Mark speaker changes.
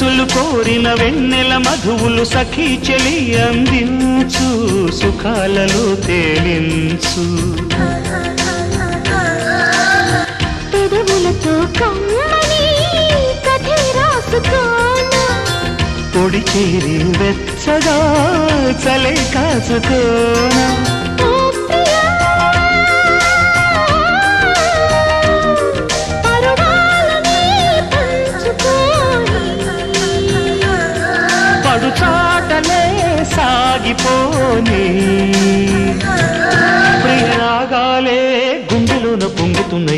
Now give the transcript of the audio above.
Speaker 1: మనసులు కోరిన వెన్నెల మధువులు సఖీ చెలి అందించు సుఖాలలో తేలించు
Speaker 2: పెదవులతో కమ్మని కథే రాసుకోనా
Speaker 1: పొడి చేరి వెచ్చగా చలే కాసుకోనా చాటలే సాగిపోని ప్రియరాగాలే గుండెలోన పొంగుతున్న